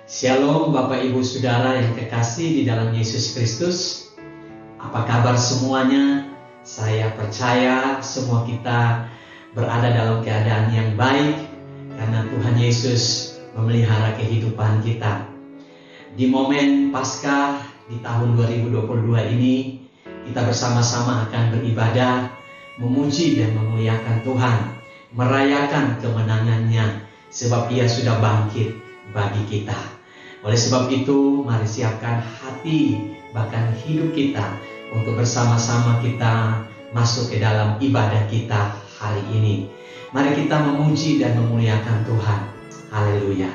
Shalom Bapak Ibu Saudara yang kekasih di dalam Yesus Kristus. Apa kabar semuanya? Saya percaya semua kita berada dalam keadaan yang baik karena Tuhan Yesus memelihara kehidupan kita. Di momen Paskah di tahun 2022 ini, kita bersama-sama akan beribadah, memuji dan memuliakan Tuhan, merayakan kemenangannya sebab Ia sudah bangkit bagi kita. Oleh sebab itu, mari siapkan hati, bahkan hidup kita untuk bersama-sama kita masuk ke dalam ibadah kita hari ini. Mari kita memuji dan memuliakan Tuhan. Haleluya.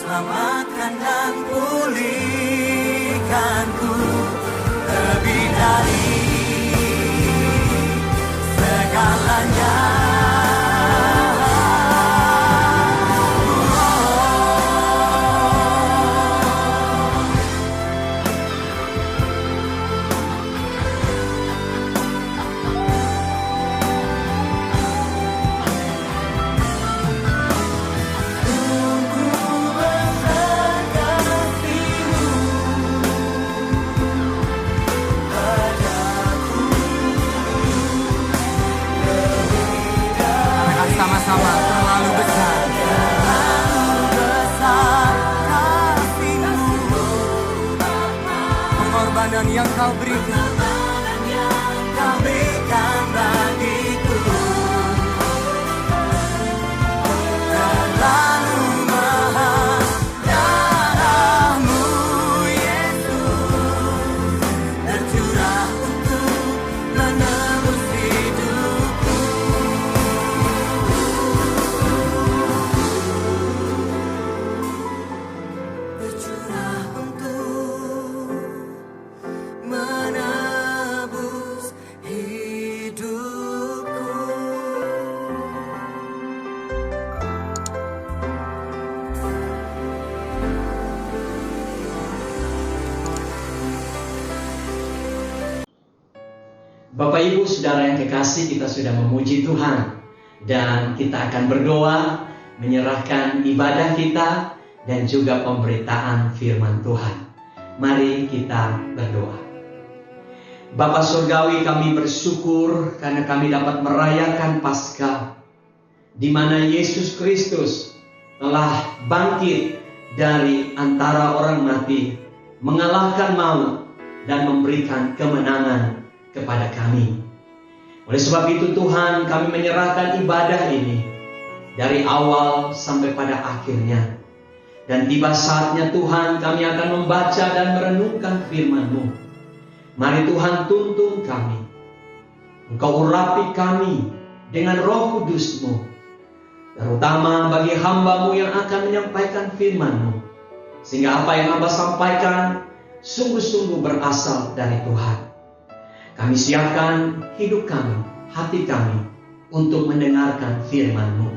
Selamatkan dan pulihkanku lebih dari segalanya. Sama-sama terlalu besar kasih-Mu, pengorbanan yang Kau berikan bagiku. Terlalu mahal darah-Mu Yesus, tercurah untuk menebus hidupku. Bapak Ibu Saudara yang kekasih, kita sudah memuji Tuhan dan kita akan berdoa menyerahkan ibadah kita dan juga pemberitaan firman Tuhan. Mari kita berdoa. Bapa Surgawi, kami bersyukur karena kami dapat merayakan Paskah, di mana Yesus Kristus telah bangkit dari antara orang mati, mengalahkan maut dan memberikan kemenangan kepada kami. Oleh sebab itu Tuhan, kami menyerahkan ibadah ini dari awal sampai pada akhirnya. Dan tiba saatnya Tuhan, kami akan membaca dan merenungkan firman-Mu. Mari Tuhan, tuntun kami. Engkau urapi kami dengan Roh Kudus-Mu, terutama bagi hamba-Mu yang akan menyampaikan firman-Mu, sehingga apa yang Hamba sampaikan sungguh-sungguh berasal dari Tuhan. Kami siapkan hidup kami, hati kami untuk mendengarkan firman-Mu.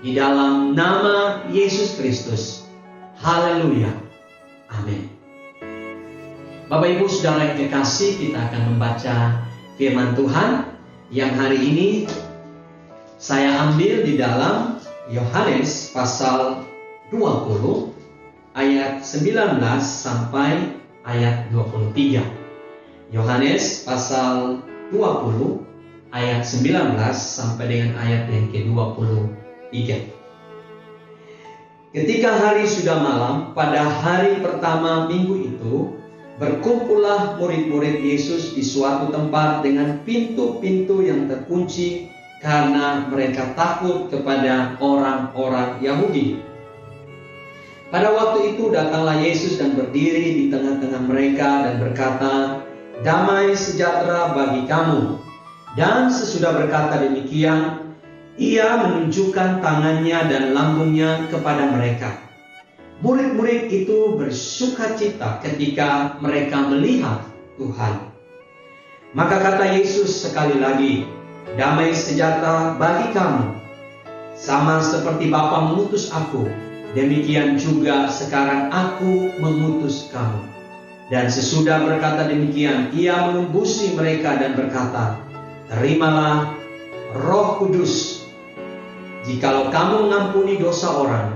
Di dalam nama Yesus Kristus. Haleluya. Amin. Bapak Ibu Saudara yang kekasih, kita akan membaca firman Tuhan yang hari ini saya ambil di dalam Yohanes pasal 20 ayat 19 sampai ayat 23. Yohanes pasal 20 ayat 19 sampai dengan ayat yang ke-23. Ketika hari sudah malam, pada hari pertama minggu itu, berkumpullah murid-murid Yesus di suatu tempat dengan pintu-pintu yang terkunci karena mereka takut kepada orang-orang Yahudi. Pada waktu itu datanglah Yesus dan berdiri di tengah-tengah mereka dan berkata, "Damai sejahtera bagi kamu." Dan sesudah berkata demikian, Ia menunjukkan tangannya dan lambungnya kepada mereka. Murid-murid itu bersukacita ketika mereka melihat Tuhan. Maka kata Yesus sekali lagi, "Damai sejahtera bagi kamu. Sama seperti Bapa mengutus aku, demikian juga sekarang aku mengutus kamu." Dan sesudah berkata demikian, Ia mengembusi mereka dan berkata, "Terimalah Roh Kudus. Jikalau kamu mengampuni dosa orang,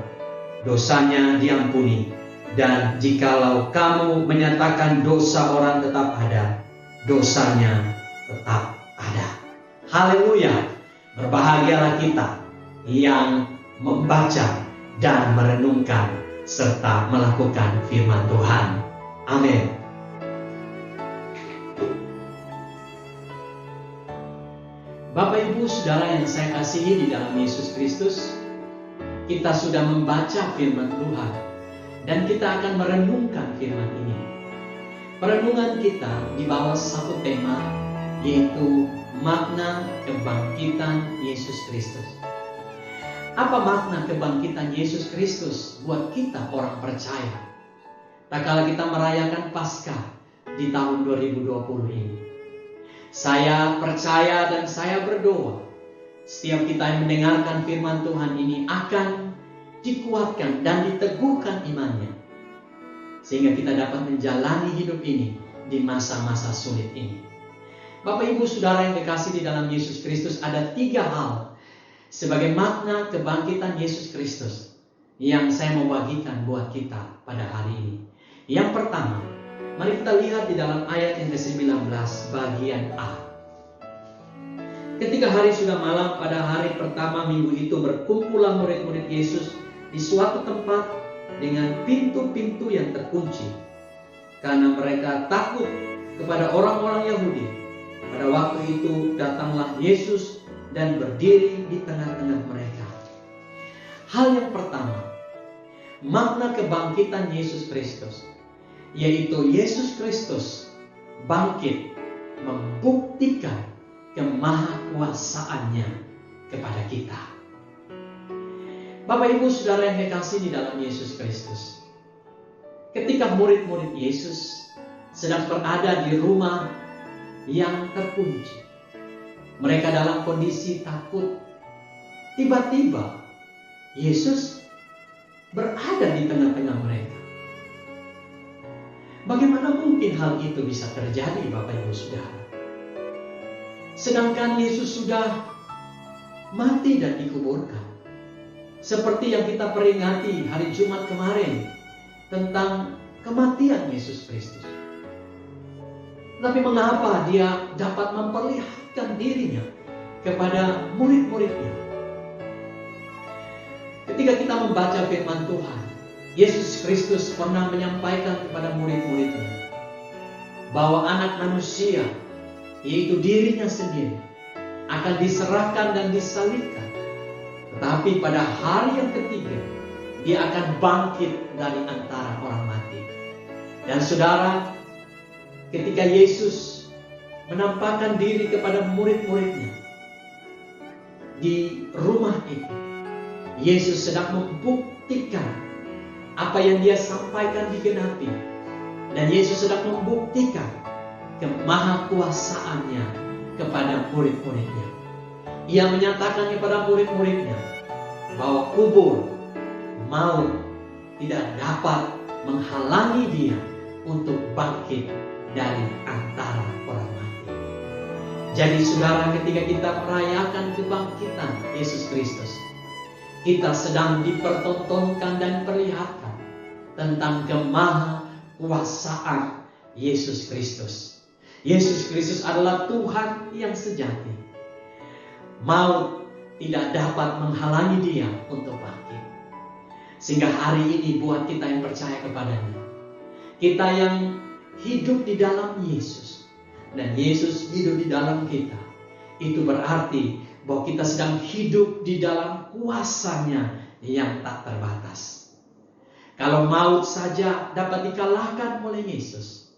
dosanya diampuni. Dan jikalau kamu menyatakan dosa orang tetap ada, dosanya tetap ada." Haleluya. Berbahagialah kita yang membaca dan merenungkan serta melakukan firman Tuhan. Amin. Bapak Ibu Saudara yang saya kasihi di dalam Yesus Kristus, kita sudah membaca firman Tuhan dan kita akan merenungkan firman ini. Perenungan kita di bawah satu tema, yaitu makna kebangkitan Yesus Kristus. Apa makna kebangkitan Yesus Kristus buat kita orang percaya? Tak kala kita merayakan Paskah di tahun 2020 ini. Saya percaya dan saya berdoa setiap kita yang mendengarkan firman Tuhan ini akan dikuatkan dan diteguhkan imannya, sehingga kita dapat menjalani hidup ini di masa-masa sulit ini. Bapak Ibu Saudara yang kekasih di dalam Yesus Kristus, ada 3 hal sebagai makna kebangkitan Yesus Kristus yang saya mau bagikan buat kita pada hari ini. Yang pertama, mari kita lihat di dalam ayat yang ke-19 bagian A. Ketika hari sudah malam pada hari pertama minggu itu, berkumpullah murid-murid Yesus di suatu tempat dengan pintu-pintu yang terkunci karena mereka takut kepada orang-orang Yahudi. Pada waktu itu datanglah Yesus dan berdiri di tengah-tengah mereka. Hal yang pertama, makna kebangkitan Yesus Kristus, yaitu Yesus Kristus bangkit membuktikan kemahakuasaannya kepada kita. Bapak Ibu Saudara yang kekasih di dalam Yesus Kristus, ketika murid-murid Yesus sedang berada di rumah yang terkunci, mereka dalam kondisi takut, tiba-tiba Yesus berada di tengah-tengah mereka. Bagaimana mungkin hal itu bisa terjadi, Bapak Ibu Saudara? sedangkan Yesus sudah mati dan dikuburkan. Seperti yang kita peringati hari Jumat kemarin tentang kematian Yesus Kristus. Tapi mengapa dia dapat memperlihatkan dirinya kepada murid-muridnya? Ketika kita membaca firman Tuhan, Yesus Kristus pernah menyampaikan kepada murid-muridnya bahwa anak manusia, yaitu dirinya sendiri, akan diserahkan dan disalibkan. Tetapi pada hari yang ketiga, dia akan bangkit dari antara orang mati. Dan saudara, ketika Yesus menampakkan diri kepada murid-muridnya di rumah itu, Yesus sedang membuktikan apa yang dia sampaikan digenapi. Dan Yesus sedang membuktikan kemahakuasaannya kepada murid-muridnya. Ia menyatakan kepada murid-muridnya bahwa kubur, maut tidak dapat menghalangi dia untuk bangkit dari antara orang mati. Jadi saudara, ketika kita merayakan kebangkitan Yesus Kristus, kita sedang dipertontonkan dan perlihatkan tentang kemahakuasaan Yesus Kristus. Yesus Kristus adalah Tuhan yang sejati. Maut tidak dapat menghalangi dia untuk bangkit. Sehingga hari ini buat kita yang percaya kepadanya, kita yang hidup di dalam Yesus dan Yesus hidup di dalam kita, itu berarti bahwa kita sedang hidup di dalam kuasanya yang tak terbatas. Kalau maut saja dapat dikalahkan oleh Yesus,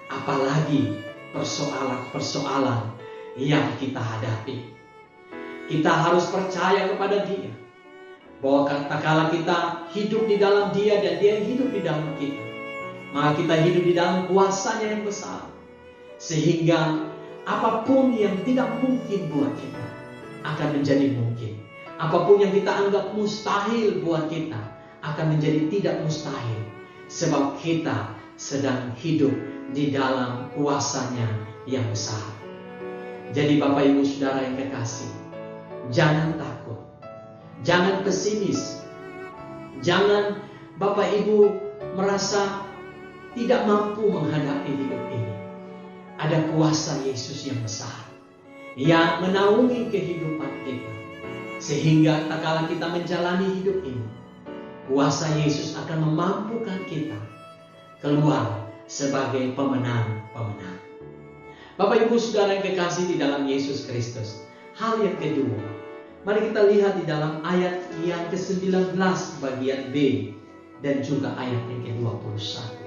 apalagi persoalan-persoalan yang kita hadapi. Kita harus percaya kepada Dia, bahwa kala kita hidup di dalam Dia dan Dia hidup di dalam kita, maka kita hidup di dalam kuasanya yang besar, sehingga apapun yang tidak mungkin buat kita akan menjadi mungkin. Apapun yang kita anggap mustahil buat kita akan menjadi tidak mustahil, sebab kita sedang hidup di dalam kuasanya yang besar. Jadi Bapak Ibu Saudara yang kekasih, jangan takut, jangan pesimis, jangan Bapak Ibu merasa tidak mampu menghadapi hidup ini. Ada kuasa Yesus yang besar yang menaungi kehidupan kita, sehingga tak kala kita menjalani hidup ini, kuasa Yesus akan memampukan kita keluar sebagai pemenang-pemenang. Bapak Ibu Saudara yang kekasih di dalam Yesus Kristus, hal yang kedua, mari kita lihat di dalam ayat yang ke-19 bagian B dan juga ayat yang ke-21.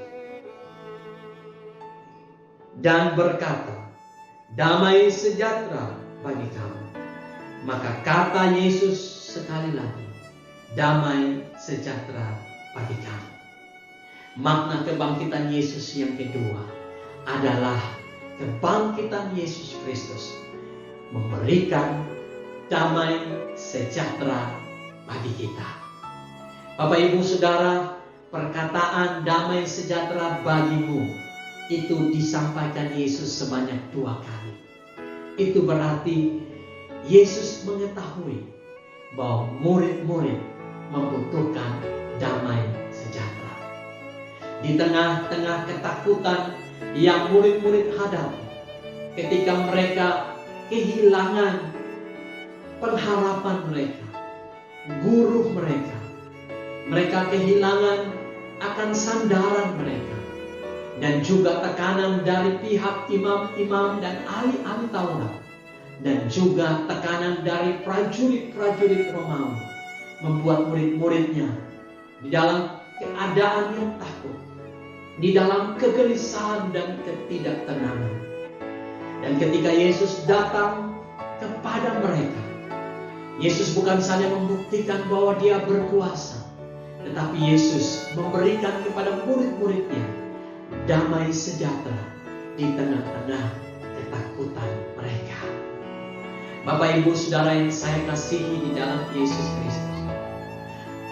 Dan berkata, damai sejahtera bagi kamu. Maka kata Yesus sekali lagi, damai sejahtera bagi kamu. Makna kebangkitan Yesus yang kedua adalah kebangkitan Yesus Kristus memberikan damai sejahtera bagi kita. Bapak Ibu Saudara, perkataan damai sejahtera bagimu itu disampaikan Yesus sebanyak 2 kali. Itu berarti Yesus mengetahui bahwa murid-murid membutuhkan damai sejahtera. Di tengah-tengah ketakutan yang murid-murid hadapi, ketika mereka kehilangan pengharapan mereka, guru mereka, mereka kehilangan akan sandaran mereka, dan juga tekanan dari pihak imam-imam dan ahli-ahli Taurat, dan juga tekanan dari prajurit-prajurit Romawi, membuat murid-muridnya di dalam keadaan yang takut, di dalam kegelisahan dan ketidaktenangan. Dan ketika Yesus datang kepada mereka, Yesus bukan saja membuktikan bahwa Dia berkuasa, tetapi Yesus memberikan kepada murid-muridnya damai sejahtera di tengah-tengah ketakutan mereka. Bapak Ibu Saudara yang saya kasihi di dalam Yesus Kristus,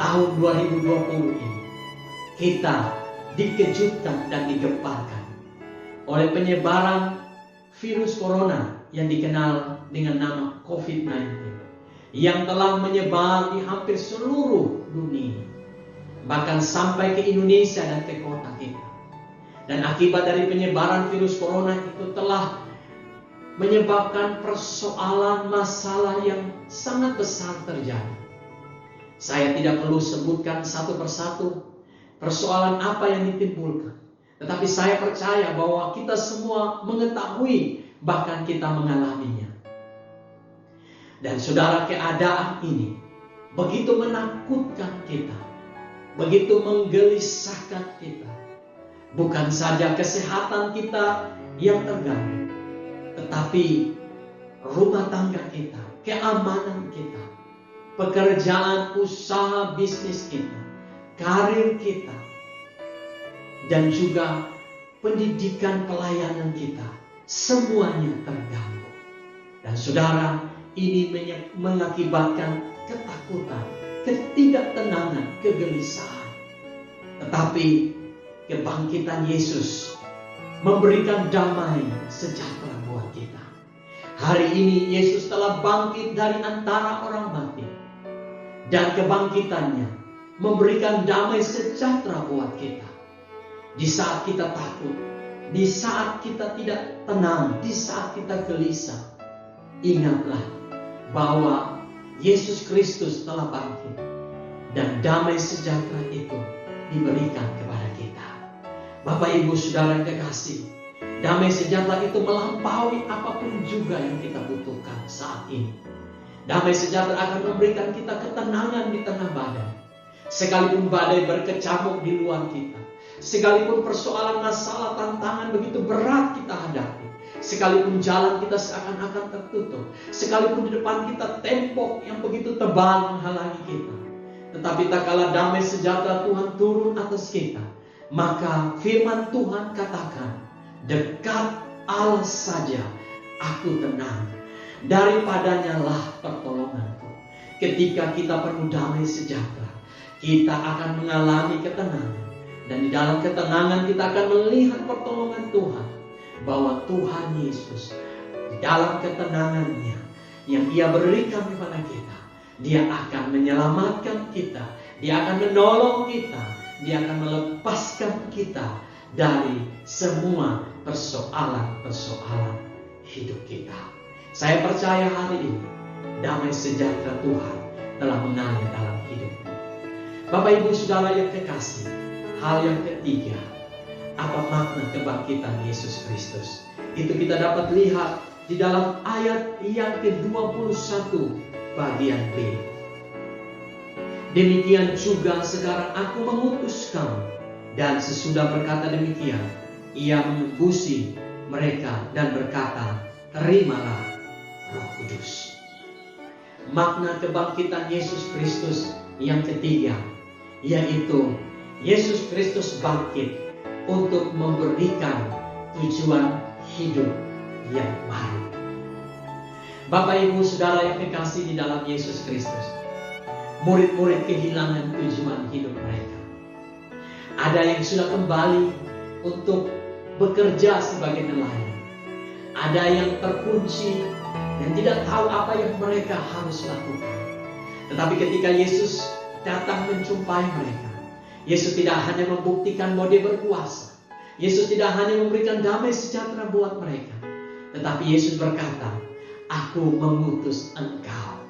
tahun 2020 ini kita dikejutkan dan digemparkan oleh penyebaran virus corona yang dikenal dengan nama COVID-19 yang telah menyebar di hampir seluruh dunia, bahkan sampai ke Indonesia dan ke kota kita. Dan akibat dari penyebaran virus corona itu telah menyebabkan persoalan masalah yang sangat besar terjadi. Saya tidak perlu sebutkan satu persatu persoalan apa yang ditimbulkan, tetapi saya percaya bahwa kita semua mengetahui, bahkan kita mengalaminya. Dan saudara, keadaan ini begitu menakutkan kita, begitu menggelisahkan kita. Bukan saja kesehatan kita yang terganggu, tetapi rumah tangga kita, keamanan kita, pekerjaan, usaha, bisnis kita, karir kita, dan juga pendidikan pelayanan kita, semuanya terganggu. Dan saudara, ini mengakibatkan ketakutan, ketidaktenangan, kegelisahan. Tetapi kebangkitan Yesus memberikan damai sejahtera buat kita. Hari ini Yesus telah bangkit dari antara orang mati, dan kebangkitannya memberikan damai sejahtera buat kita. Di saat kita takut, di saat kita tidak tenang, di saat kita gelisah, ingatlah bahwa Yesus Kristus telah bangkit, dan damai sejahtera itu diberikan kepada kita. Bapak, Ibu, Saudara yang kekasih, damai sejahtera itu melampaui apapun juga yang kita butuhkan saat ini. Damai sejahtera akan memberikan kita ketenangan di tengah badai. Sekalipun badai berkecamuk di luar kita, sekalipun persoalan, masalah, tantangan begitu berat kita hadapi, sekalipun jalan kita seakan-akan tertutup, sekalipun di depan kita tembok yang begitu tebal menghalangi kita, tetapi tak kalah damai sejahtera Tuhan turun atas kita, maka firman Tuhan katakan, dekat Allah saja aku tenang, daripadanya lah pertolonganku. Ketika kita penuh damai sejahtera, kita akan mengalami ketenangan, dan di dalam ketenangan kita akan melihat pertolongan Tuhan, bahwa Tuhan Yesus di dalam ketenangannya yang Dia berikan kepada kita, Dia akan menyelamatkan kita, Dia akan menolong kita, Dia akan melepaskan kita dari semua persoalan-persoalan hidup kita. Saya percaya hari ini damai sejahtera Tuhan telah mengalir dalam hidupmu. Bapak, Ibu, Saudara yang kekasih, hal yang ketiga, apa makna kebangkitan Yesus Kristus? Itu kita dapat lihat di dalam ayat yang ke-21 bagian B. Demikian juga sekarang aku mengutus kamu. Dan sesudah berkata demikian, Ia menembusi mereka dan berkata, terimalah Roh Kudus. Makna kebangkitan Yesus Kristus yang ketiga, yaitu Yesus Kristus bangkit untuk memberikan tujuan hidup yang baru. Bapak, Ibu, Saudara yang kekasih di dalam Yesus Kristus, murid-murid kehilangan tujuan hidup mereka. Ada yang sudah kembali untuk bekerja sebagai nelayan. Ada yang terkunci dan tidak tahu apa yang mereka harus lakukan. Tetapi ketika Yesus datang menjumpai mereka, Yesus tidak hanya membuktikan bahwa Dia berkuasa. Yesus tidak hanya memberikan damai sejahtera buat mereka, tetapi Yesus berkata, aku mengutus engkau.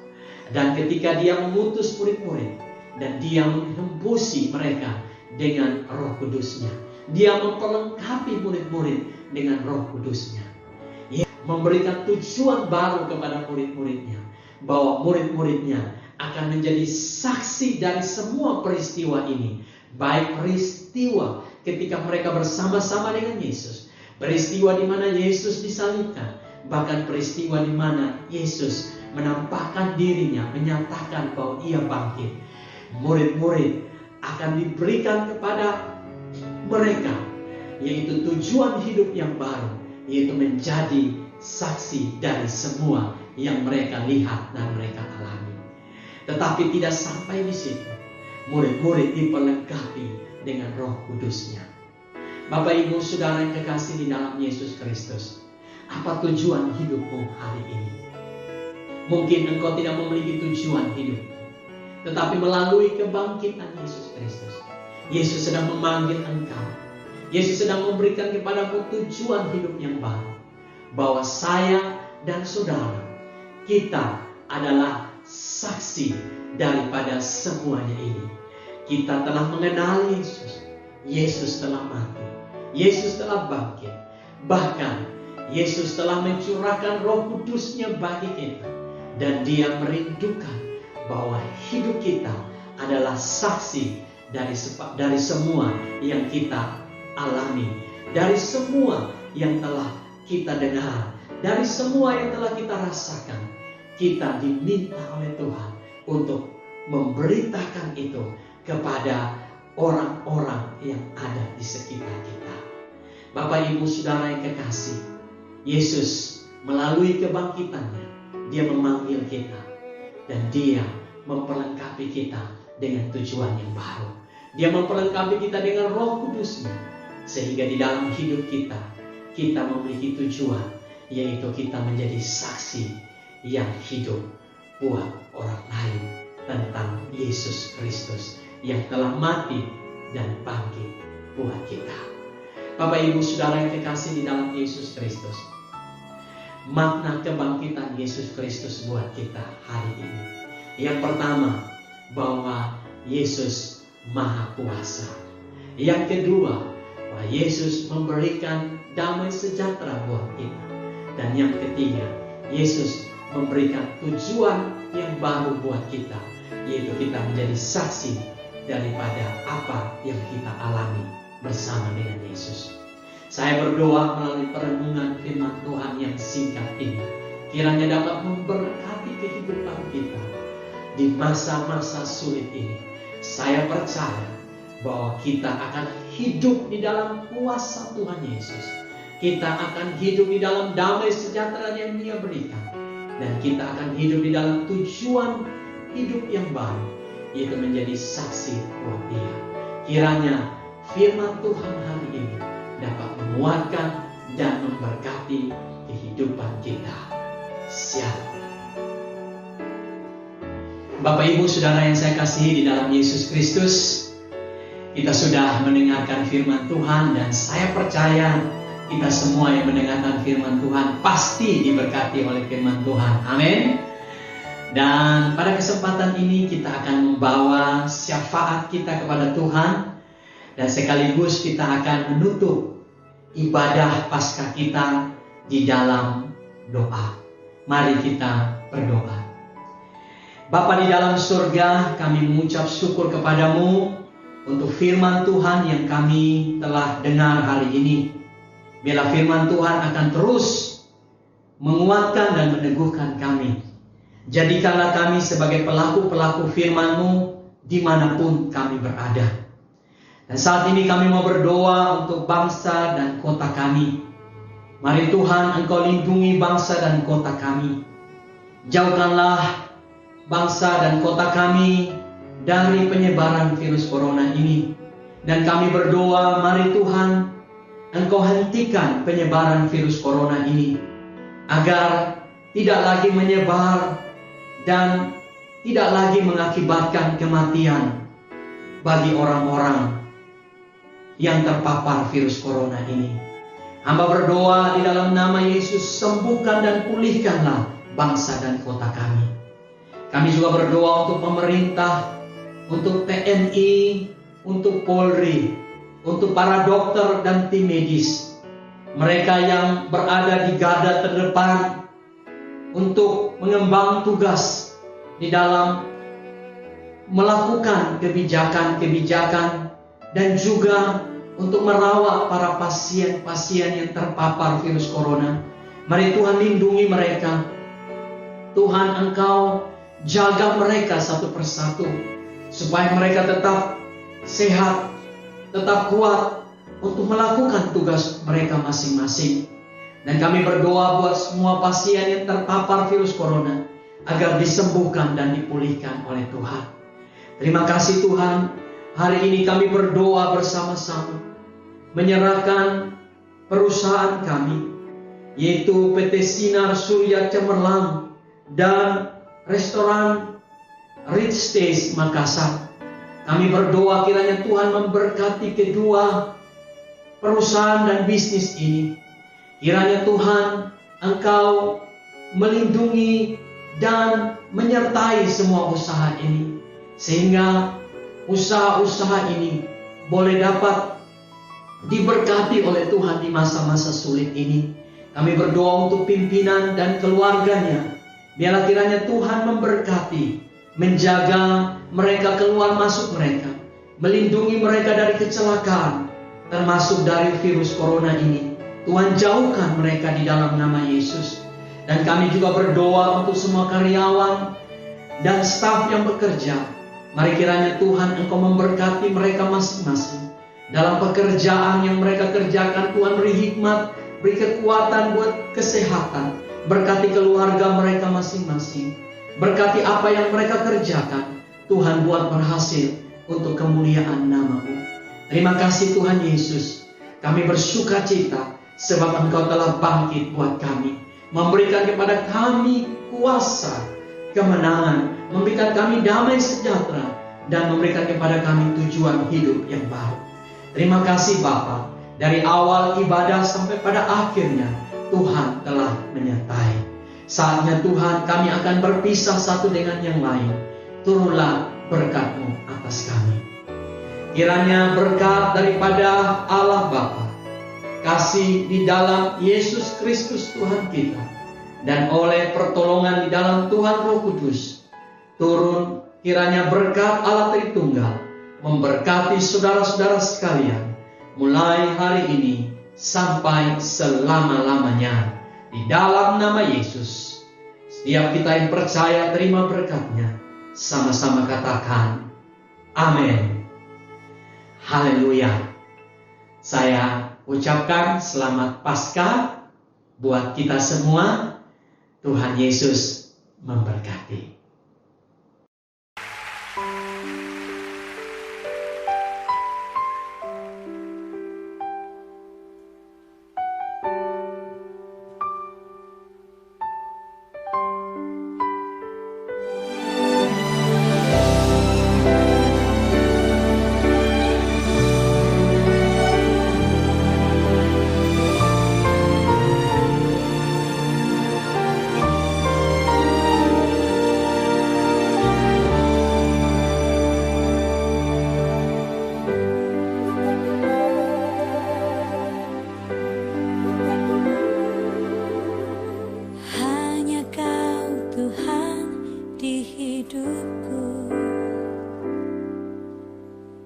Dan ketika Dia mengutus murid-murid, dan Dia menghembusi mereka dengan Roh Kudus-Nya, Dia memperlengkapi murid-murid dengan Roh Kudus-Nya. Ia memberikan tujuan baru kepada murid-muridnya, bahwa murid-muridnya akan menjadi saksi dari semua peristiwa ini. Baik peristiwa ketika mereka bersama-sama dengan Yesus, peristiwa di mana Yesus disalibkan, bahkan peristiwa di mana Yesus menampakkan dirinya, menyatakan bahwa Ia bangkit. Murid-murid akan diberikan kepada mereka, yaitu tujuan hidup yang baru, yaitu menjadi saksi dari semua yang mereka lihat dan mereka alami. Tetapi tidak sampai di situ. Murid-murid diperlengkapi dengan Roh Kudus-Nya. Bapak, Ibu, Saudara yang kekasih di dalam Yesus Kristus, Apa tujuan hidupmu hari ini? Mungkin engkau tidak memiliki tujuan hidup, tetapi melalui kebangkitan Yesus Kristus, Yesus sedang memanggil engkau. Yesus sedang memberikan kepadamu tujuan hidup yang baru. Bahwa saya dan saudara, kita adalah saksi daripada semuanya ini. Kita telah mengenal Yesus. Yesus telah mati. Yesus telah bangkit. Bahkan Yesus telah mencurahkan Roh Kudus-Nya bagi kita. Dan Dia merindukan bahwa hidup kita adalah saksi dari semua yang kita alami, dari semua yang telah kita dengar, dari semua yang telah kita rasakan. Kita diminta oleh Tuhan untuk memberitakan itu kepada orang-orang yang ada di sekitar kita. Bapak, Ibu, Saudara yang kekasih, Yesus melalui kebangkitannya, Dia memanggil kita dan Dia memperlengkapi kita dengan tujuan yang baru. Dia memperlengkapi kita dengan Roh Kudus-Nya, sehingga di dalam hidup kita memiliki tujuan, yaitu kita menjadi saksi yang hidup buat orang lain tentang Yesus Kristus yang telah mati dan bangkit buat kita. Bapak, Ibu, Saudara yang kekasih di dalam Yesus Kristus, makna kebangkitan Yesus Kristus buat kita hari ini. Yang pertama, bahwa Yesus Maha Kuasa. Yang kedua, bahwa Yesus memberikan damai sejahtera buat kita. Dan yang ketiga, Yesus memberikan tujuan yang baru buat kita, yaitu kita menjadi saksi daripada apa yang kita alami bersama dengan Yesus. Saya berdoa melalui perenungan firman Tuhan yang singkat ini, kiranya dapat memberkati kehidupan kita di masa-masa sulit ini. Saya percaya bahwa kita akan hidup di dalam kuasa Tuhan Yesus. Kita akan hidup di dalam damai sejahtera yang Dia berikan. Dan kita akan hidup di dalam tujuan hidup yang baru, yaitu menjadi saksi buat Dia. Kiranya firman Tuhan hari ini dapat menguatkan dan memberkati kehidupan kita. Shalom. Bapak, Ibu, Saudara yang saya kasihi di dalam Yesus Kristus, kita sudah mendengarkan firman Tuhan dan saya percaya kita semua yang mendengarkan firman Tuhan pasti diberkati oleh firman Tuhan. Amin. Dan pada kesempatan ini kita akan membawa syafaat kita kepada Tuhan dan sekaligus kita akan menutup ibadah Paskah kita di dalam doa. Mari kita berdoa. Bapa di dalam surga, kami mengucap syukur kepadamu untuk firman Tuhan yang kami telah dengar hari ini. Biarlah firman Tuhan akan terus menguatkan dan meneguhkan kami. Jadikanlah kami sebagai pelaku-pelaku firman-Mu dimanapun kami berada. Dan saat ini kami mau berdoa untuk bangsa dan kota kami. Mari Tuhan, Engkau lindungi bangsa dan kota kami. Jauhkanlah bangsa dan kota kami dari penyebaran virus corona ini. Dan kami berdoa, mari Tuhan, Engkau hentikan penyebaran virus corona ini, agar tidak lagi menyebar dan tidak lagi mengakibatkan kematian bagi orang-orang yang terpapar virus corona ini. Hamba berdoa di dalam nama Yesus, sembuhkan dan pulihkanlah bangsa dan kota kami. Kami juga berdoa untuk pemerintah, untuk TNI, untuk Polri, untuk para dokter dan tim medis, mereka yang berada di garda terdepan untuk mengemban tugas di dalam melakukan kebijakan-kebijakan dan juga untuk merawat para pasien-pasien yang terpapar virus corona. Mari Tuhan lindungi mereka. Tuhan, Engkau jaga mereka satu persatu supaya mereka tetap sehat, tetap kuat untuk melakukan tugas mereka masing-masing. Dan kami berdoa buat semua pasien yang terpapar virus corona agar disembuhkan dan dipulihkan oleh Tuhan. Terima kasih Tuhan. Hari ini kami berdoa bersama-sama, menyerahkan perusahaan kami, yaitu PT Sinar Surya Cemerlang dan restoran Rich Taste Makassar. Kami berdoa kiranya Tuhan memberkati kedua perusahaan dan bisnis ini. Kiranya Tuhan Engkau melindungi dan menyertai semua usaha ini, sehingga usaha-usaha ini boleh dapat diberkati oleh Tuhan di masa-masa sulit ini. Kami berdoa untuk pimpinan dan keluarganya. Biarlah kiranya Tuhan memberkati, menjaga mereka keluar masuk mereka, melindungi mereka dari kecelakaan, termasuk dari virus corona ini. Tuhan jauhkan mereka di dalam nama Yesus. Dan kami juga berdoa untuk semua karyawan dan staf yang bekerja. Mari kiranya Tuhan Engkau memberkati mereka masing-masing. Dalam pekerjaan yang mereka kerjakan, Tuhan beri hikmat, beri kekuatan buat kesehatan. Berkati keluarga mereka masing-masing. Berkati apa yang mereka kerjakan. Tuhan buat berhasil untuk kemuliaan nama-Mu. Terima kasih Tuhan Yesus. Kami bersuka cita sebab Engkau telah bangkit buat kami. Memberikan kepada kami kuasa, kemenangan. Memberikan kami damai sejahtera. Dan memberikan kepada kami tujuan hidup yang baru. Terima kasih Bapa. Dari awal ibadah sampai pada akhirnya Tuhan telah menyertai. Saatnya Tuhan kami akan berpisah satu dengan yang lain. Turunlah berkat-Mu atas kami. Kiranya berkat daripada Allah Bapa, kasih di dalam Yesus Kristus Tuhan kita, dan oleh pertolongan di dalam Tuhan Roh Kudus, turun kiranya berkat Allah Tritunggal memberkati saudara-saudara sekalian, mulai hari ini sampai selama-lamanya. Di dalam nama Yesus, setiap kita yang percaya terima berkat-Nya, sama-sama katakan amin. Haleluya. Saya ucapkan selamat Paskah buat kita semua. Tuhan Yesus memberkati.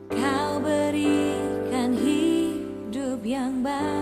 Kau berikan hidup yang baru.